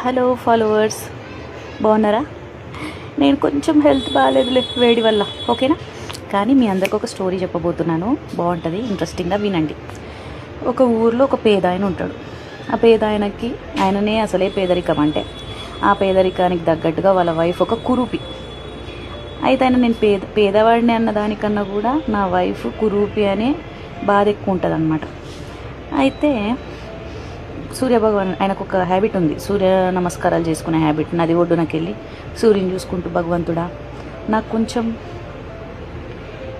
Hello followers, బాగున్నారా? నేను కొంచెం హెల్త్ బాగాలేదులే వేడి వల్ల, ఓకేనా? కానీ మీ అందరికి ఒక స్టోరీ చెప్పబోతున్నాను, బాగుంటుంది, ఇంట్రెస్టింగ్గా వినండి. ఒక ఊర్లో ఒక పేద ఆయన ఉంటాడు. ఆ పేద ఆయననే అసలే పేదరికం అంటే. ఆ పేదరికానికి తగ్గట్టుగా వాళ్ళ వైఫ్ ఒక కురూపి. అయితే నేను పేదవాడిని అన్న దానికన్నా కూడా నా వైఫ్ కురూపి అనే బాధ ఎక్కువ ఉంటుంది అన్నమాట. అయితే సూర్యభగవాన్ ఆయనకు ఒక హ్యాబిట్ ఉంది, సూర్య నమస్కారాలు చేసుకునే హ్యాబిట్. నది ఒడ్డునకి వెళ్ళి సూర్యుని చూసుకుంటూ, భగవంతుడా నాకు కొంచెం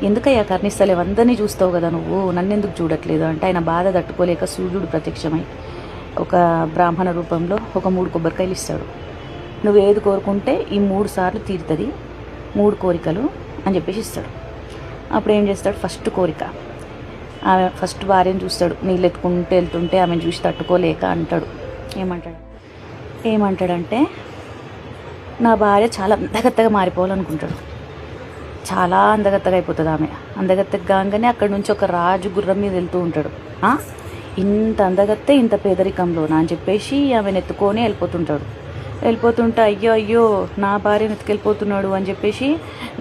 ఎందుకయ్యా కర్ణిస్తలేవు, అందరినీ చూస్తావు కదా నువ్వు, నన్ను ఎందుకు చూడట్లేదు అంటే ఆయన బాధ తట్టుకోలేక సూర్యుడు ప్రత్యక్షమై ఒక బ్రాహ్మణ రూపంలో ఒక 3 కొబ్బరికాయలు ఇస్తాడు. నువ్వు ఏది కోరుకుంటే ఈ 3 సార్లు తీరుతుంది, 3 కోరికలు అని చెప్పేసి ఇస్తాడు. అప్పుడు ఏం చేస్తాడు, ఫస్ట్ కోరిక, ఆమె ఫస్ట్ భార్యను చూస్తాడు, నీళ్ళు ఎత్తుకుంటూ వెళ్తుంటే ఆమెను చూసి తట్టుకోలేక అంటాడు. ఏమంటాడంటే నా భార్య చాలా అందగత్తగా మారిపోవాలనుకుంటాడు. చాలా అందగత్తగా అయిపోతుంది ఆమె. అందగత్తగా కాగానే అక్కడి నుంచి ఒక రాజు గుర్రం మీద వెళ్తూ ఉంటాడు. ఇంత అందగత్తే ఇంత పేదరికంలోనా అని చెప్పేసి ఆమెను ఎత్తుకొని వెళ్ళిపోతుంటే అయ్యో అయ్యో నా భార్యను ఎత్తుకెళ్ళిపోతున్నాడు అని చెప్పేసి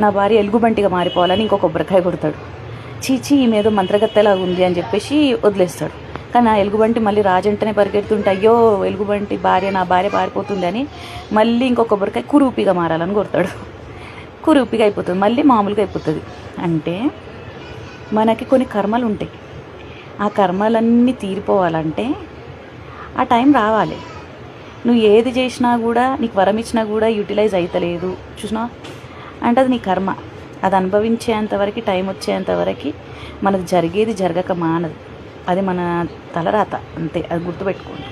నా భార్య ఎలుగుబంటిగా మారిపోవాలని ఇంకో కొబ్బరికాయ కొడతాడు. చీచి ఈమెదో మంత్రగత్తెలాగా ఉంది అని చెప్పేసి వదిలేస్తాడు. కానీ ఆ ఎలుగుబంటి మళ్ళీ రాజంటనే పరిగెడుతుంటే అయ్యో ఎలుగుబంటి భార్య, నా భార్య పారిపోతుంది అని మళ్ళీ ఇంకో కొబ్బరికాయ కురూపిగా మారాలని కొడతాడు. కురూపిగా అయిపోతుంది, మళ్ళీ మామూలుగా అయిపోతుంది. అంటే మనకి కొన్ని కర్మలు ఉంటాయి, ఆ కర్మలన్నీ తీరిపోవాలంటే ఆ టైం రావాలి. నువ్వు ఏది చేసినా కూడా, నీకు వరం ఇచ్చినా కూడా యూటిలైజ్ అవుతలేదు చూసినా అంటే అది నీ కర్మ. అది అనుభవించేంతవరకు, టైం వచ్చేంతవరకు మనకు జరిగేది జరగక మానదు. అది మన తలరాత అంతే, అది గుర్తుపెట్టుకోండి.